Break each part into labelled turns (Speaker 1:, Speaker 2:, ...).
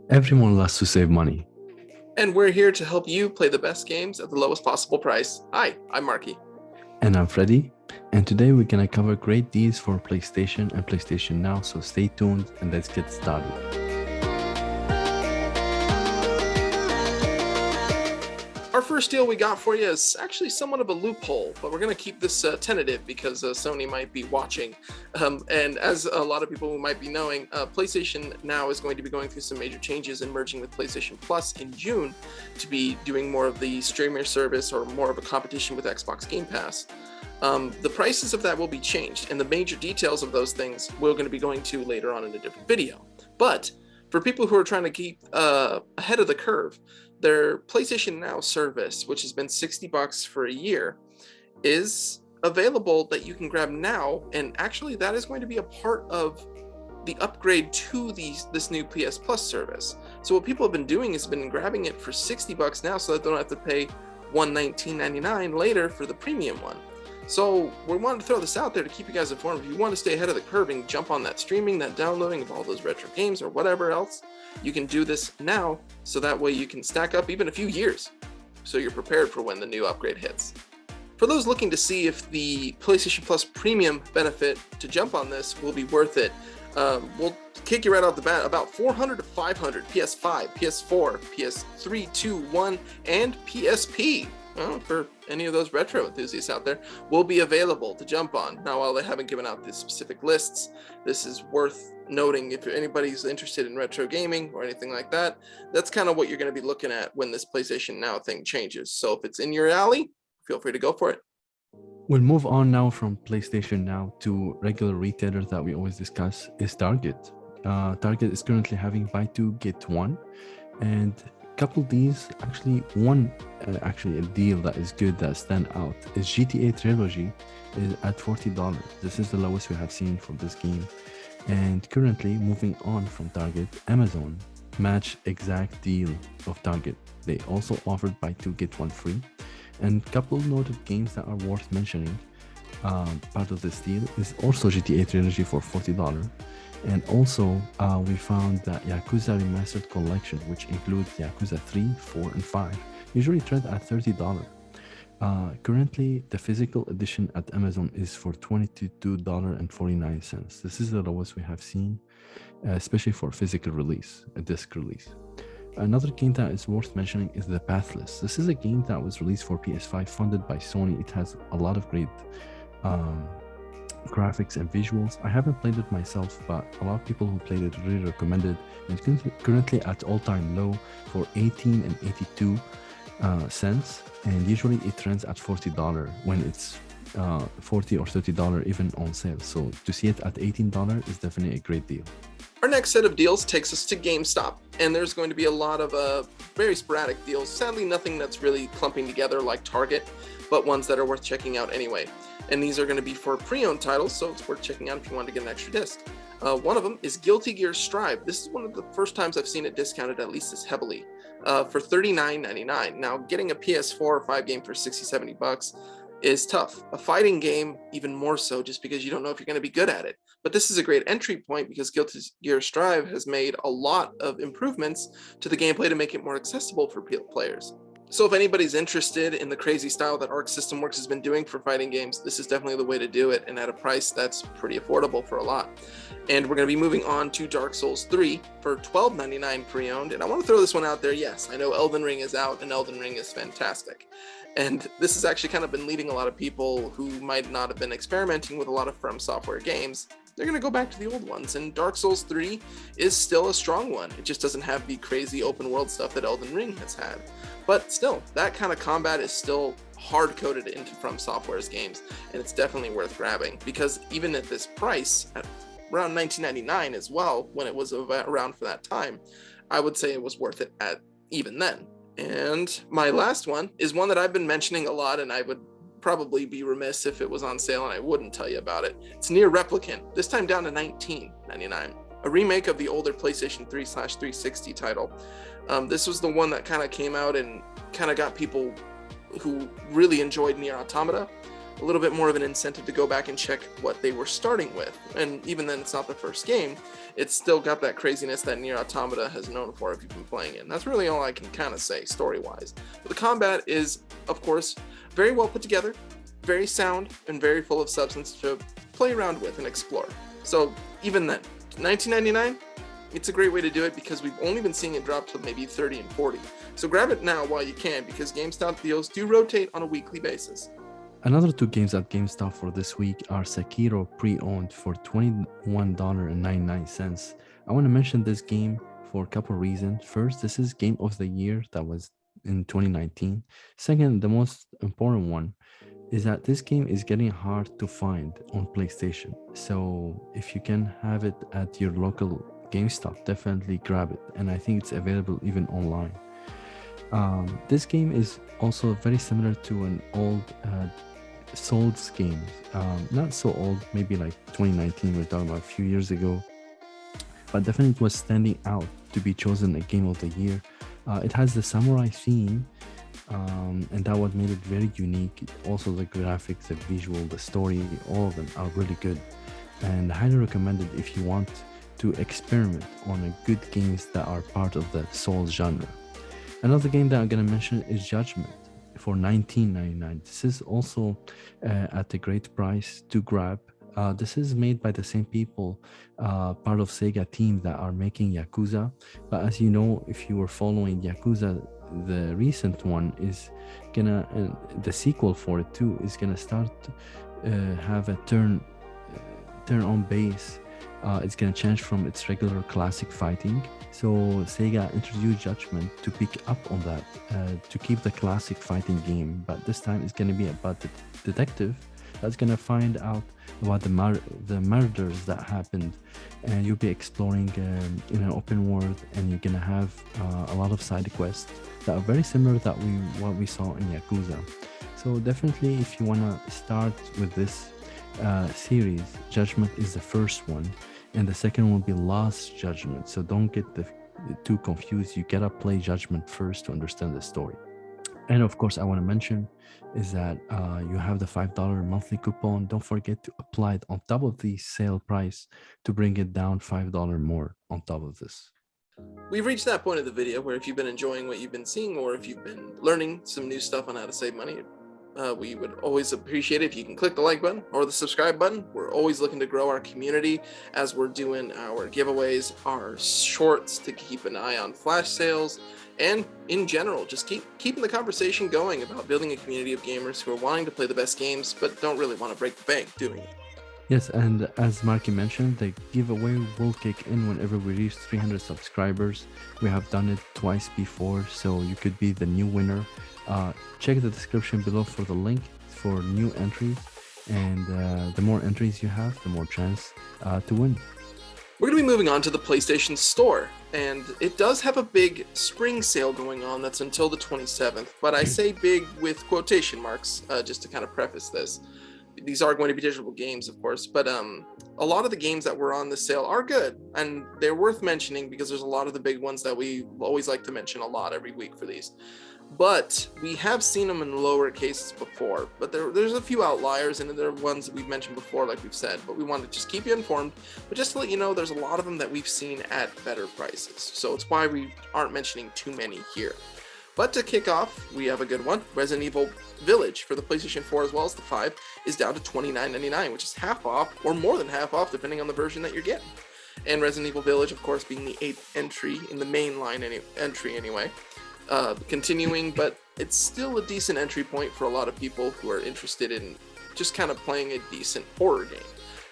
Speaker 1: Everyone loves to save money.
Speaker 2: And we're here to help you play the best games at the lowest possible price. Hi, I'm Marky.
Speaker 1: And I'm Freddy. And today we're gonna cover great deals for PlayStation and PlayStation Now, so stay tuned and let's get started.
Speaker 2: Our first deal we got for you is actually somewhat of a loophole, but we're going to keep this tentative because Sony might be watching. And as a lot of people who might be knowing, PlayStation Now is going to be going through some major changes and merging with PlayStation Plus in June to be doing more of the streamer service or more of a competition with Xbox Game Pass. The prices of that will be changed, and the major details of those things we're going to be going to later on in a different video. But for people who are trying to keep ahead of the curve, their PlayStation Now service, which has been $60 for a year, is available that you can grab now, and actually that is going to be a part of the upgrade to this new PS Plus service. So what people have been doing is been grabbing it for $60 now so that they don't have to pay $119.99 later for the premium one. So we wanted to throw this out there to keep you guys informed. If you want to stay ahead of the curve and jump on that streaming, that downloading of all those retro games or whatever else, you can do this now, so that way you can stack up even a few years, so you're prepared for when the new upgrade hits. For those looking to see if the PlayStation Plus Premium benefit to jump on this will be worth it, we'll kick you right off the bat. About 400 to 500 PS5, PS4, PS3, 2, 1, and PSP. For any of those retro enthusiasts out there, will be available to jump on. Now, while they haven't given out the specific lists, this is worth noting. If anybody's interested in retro gaming or anything like that, that's kind of what you're going to be looking at when this PlayStation Now thing changes. So if it's in your alley, feel free to go for it.
Speaker 1: We'll move on now from PlayStation Now to regular retailers that we always discuss is Target. Target is currently having buy two, get one. And couple these, actually a deal that is good that stand out is GTA Trilogy is at $40. This is the lowest we have seen for this game. And currently, moving on from Target, Amazon match exact deal of Target. They also offered buy two get one free. And couple noted games that are worth mentioning, part of this deal is also GTA Trilogy for $40. And also, we found that Yakuza Remastered Collection, which includes Yakuza 3, 4, and 5, usually trade at $30. Currently, the physical edition at Amazon is for $22.49. This is the lowest we have seen, especially for physical release, a disc release. Another game that is worth mentioning is The Pathless. This is a game that was released for PS5, funded by Sony. It has a lot of great graphics and visuals. I haven't played it myself, but a lot of people who played it really recommend it. It's currently at all-time low for 18 and 82 cents, and usually it trends at $40 when it's $40 or $30 even on sale. So to see it at $18 is definitely a great deal.
Speaker 2: Our next set of deals takes us to GameStop, and there's going to be a lot of very sporadic deals. Sadly, nothing that's really clumping together like Target, but ones that are worth checking out anyway. And these are going to be for pre-owned titles, so it's worth checking out if you want to get an extra disc. One of them is Guilty Gear Strive. This is one of the first times I've seen it discounted at least this heavily, for $39.99. Now, getting a PS4 or 5 game for $60, $70 is tough. A fighting game, even more so, just because you don't know if you're going to be good at it. But this is a great entry point because Guilty Gear Strive has made a lot of improvements to the gameplay to make it more accessible for players. So if anybody's interested in the crazy style that Arc System Works has been doing for fighting games, this is definitely the way to do it, and at a price that's pretty affordable for a lot. And we're going to be moving on to Dark Souls 3 for $12.99 pre-owned. And I want to throw this one out there. Yes, I know Elden Ring is out, and Elden Ring is fantastic. And this has actually kind of been leading a lot of people who might not have been experimenting with a lot of From Software games. They're going to go back to the old ones, and Dark Souls 3 is still a strong one. It just doesn't have the crazy open world stuff that Elden Ring has had. But still, that kind of combat is still hard-coded into From Software's games, and it's definitely worth grabbing, because even at this price, at around $19.99 as well, when it was around for that time, I would say it was worth it at even then. And my last one is one that I've been mentioning a lot, and I would probably be remiss if it was on sale and I wouldn't tell you about it. It's Nier Replicant, this time down to $19.99. A remake of the older PlayStation 3/360 title. This was the one that kind of came out and kind of got people who really enjoyed Nier Automata a little bit more of an incentive to go back and check what they were starting with. And even then, it's not the first game. It's still got that craziness that Nier Automata has known for if you've been playing it. And that's really all I can kind of say story-wise. But the combat is, of course, very well put together, very sound, and very full of substance to play around with and explore. So even then, $19.99, it's a great way to do it because we've only been seeing it drop to maybe 30 and 40. So grab it now while you can, because GameStop deals do rotate on a weekly basis.
Speaker 1: Another two games at GameStop for this week are Sekiro pre-owned for $21.99. I want to mention this game for a couple reasons. First, this is Game of the Year that was in 2019. Second, the most important one is that this game is getting hard to find on PlayStation. So if you can have it at your local GameStop, definitely grab it. And I think it's available even online. This game is also very similar to an old Souls game. Not so old, maybe like 2019, we're talking about a few years ago. But definitely it was standing out to be chosen a Game of the Year. It has the samurai theme, and that what made it very unique. Also the graphics, the visual, the story, all of them are really good. And I highly recommend it if you want to experiment on a good games that are part of the Souls genre. Another game that I'm going to mention is Judgment for $19.99. This is also at a great price to grab. This is made by the same people, part of Sega team that are making Yakuza. But as you know, if you were following Yakuza, the recent one is gonna, the sequel for it too, is gonna start have a turn on base. It's gonna change from its regular classic fighting. So Sega introduced Judgment to pick up on that, to keep the classic fighting game, but this time it's gonna be about the detective that's gonna find out about the murders that happened, and you'll be exploring in an open world, and you're gonna have a lot of side quests that are very similar to what we saw in Yakuza. So definitely, if you wanna start with this series, Judgment is the first one, and the second will be Lost Judgment. So don't get too confused. You gotta play Judgment first to understand the story. And of course, I want to mention is that you have the $5 monthly coupon. Don't forget to apply it on top of the sale price to bring it down $5 more on top of this.
Speaker 2: We've reached that point of the video where if you've been enjoying what you've been seeing, or if you've been learning some new stuff on how to save money, we would always appreciate it if you can click the like button or the subscribe button. We're always looking to grow our community as we're doing our giveaways, our shorts, to keep an eye on flash sales, and in general, just keeping the conversation going about building a community of gamers who are wanting to play the best games but don't really want to break the bank doing it.
Speaker 1: Yes, and as Marky mentioned, the giveaway will kick in whenever we reach 300 subscribers. We have done it twice before, so you could be the new winner. Check the description below for the link for new entries, and the more entries you have, the more chance to win.
Speaker 2: We're going to be moving on to the PlayStation Store, and it does have a big spring sale going on that's until the 27th, but I say big with quotation marks, just to kind of preface this. These are going to be digital games, of course, but a lot of the games that were on the sale are good, and they're worth mentioning because there's a lot of the big ones that we always like to mention a lot every week for these. But we have seen them in lower cases before, but there's a few outliers, and there are ones that we've mentioned before, like we've said, but we want to just keep you informed. But just to let you know, there's a lot of them that we've seen at better prices, so it's why we aren't mentioning too many here. But to kick off, we have a good one. Resident Evil Village for the PlayStation 4 as well as the 5 is down to $29.99, which is half off, or more than half off, depending on the version that you're getting. And Resident Evil Village, of course, being the 8th entry in the mainline entry anyway. Continuing, but it's still a decent entry point for a lot of people who are interested in just kind of playing a decent horror game.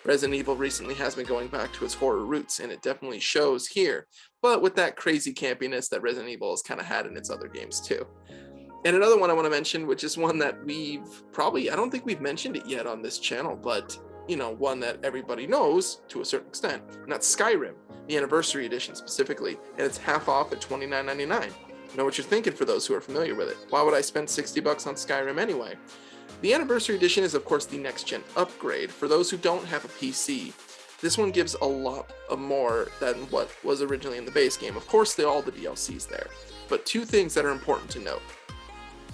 Speaker 2: Resident Evil recently has been going back to its horror roots, and it definitely shows here, but with that crazy campiness that Resident Evil has kind of had in its other games too. And another one I want to mention, which is one that I don't think we've mentioned it yet on this channel, but you know, one that everybody knows to a certain extent, and that's Skyrim, the Anniversary Edition specifically, and it's half off at $29.99. Know what you're thinking for those who are familiar with it. Why would I spend $60 on Skyrim anyway? The Anniversary Edition is, of course, the next-gen upgrade. For those who don't have a PC, this one gives a lot more than what was originally in the base game. Of course, all the DLCs there. But two things that are important to note,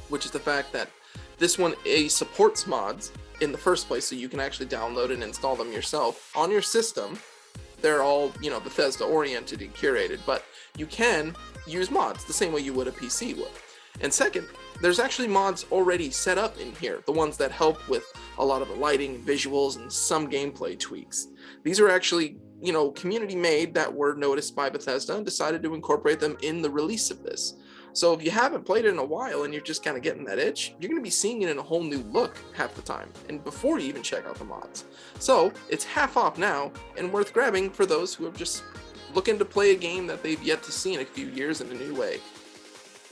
Speaker 2: which is the fact that this one supports mods, in the first place, so you can actually download and install them yourself on your system. They're all, Bethesda oriented and curated, but you can use mods the same way you would a PC would. And second, there's actually mods already set up in here, the ones that help with a lot of the lighting, visuals, and some gameplay tweaks. These are actually, community made that were noticed by Bethesda and decided to incorporate them in the release of this. So if you haven't played it in a while and you're just kind of getting that itch, you're going to be seeing it in a whole new look half the time, and before you even check out the mods. So it's half off now and worth grabbing for those who are just looking to play a game that they've yet to see in a few years in a new way.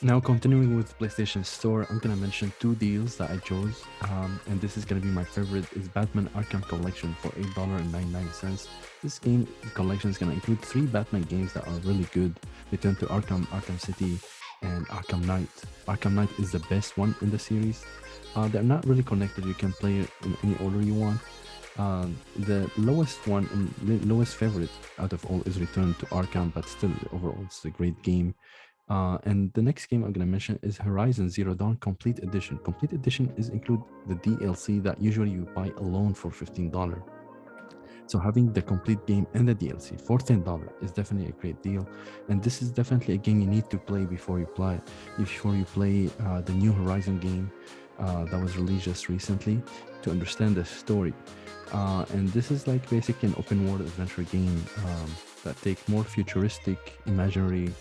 Speaker 1: Now, continuing with PlayStation Store, I'm gonna mention two deals that I chose, and this is gonna be my favorite. Is Batman Arkham Collection for $8.99. This game collection is gonna include 3 Batman games that are really good. Return to Arkham, Arkham City, and Arkham Knight. Arkham Knight is the best one in the series. They're not really connected. You can play it in any order you want. The lowest one and lowest favorite out of all is Return to Arkham, but still overall it's a great game. And the next game I'm going to mention is Horizon Zero Dawn Complete Edition. Complete Edition is include the DLC that usually you buy alone for $15. So having the complete game and the DLC for $10 is definitely a great deal. And this is definitely a game you need to play before you play the new Horizon game that was released just recently to understand the story. And this is like basically an open world adventure game that take more futuristic imaginary.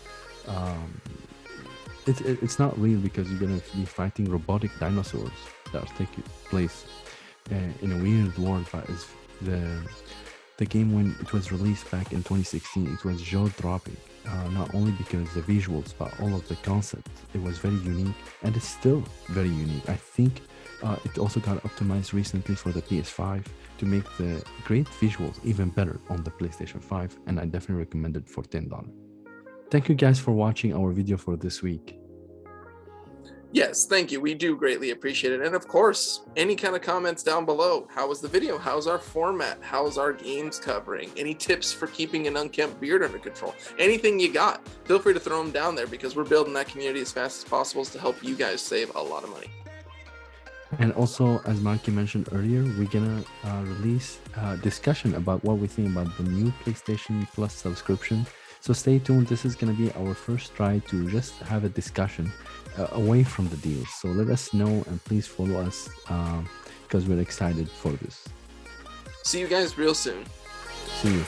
Speaker 1: It's not real because you're gonna be fighting robotic dinosaurs that are taking place in a weird world. But it's the game, when it was released back in 2016, it was jaw-dropping. Not only because the visuals, but all of the concept. It was very unique, and it's still very unique. I think it also got optimized recently for the PS5 to make the great visuals even better on the PlayStation 5, and I definitely recommend it for $10. Thank you guys for watching our video for this week.
Speaker 2: Yes, thank you. We do greatly appreciate it. And of course, any kind of comments down below. How was the video? How's our format? How's our games covering? Any tips for keeping an unkempt beard under control? Anything you got, feel free to throw them down there, because we're building that community as fast as possible to help you guys save a lot of money.
Speaker 1: And also, as Marky mentioned earlier, we're gonna release a discussion about what we think about the new PlayStation Plus subscription. So stay tuned. This is going to be our first try to just have a discussion away from the deals. So let us know, and please follow us because we're excited for this.
Speaker 2: See you guys real soon.
Speaker 1: See you.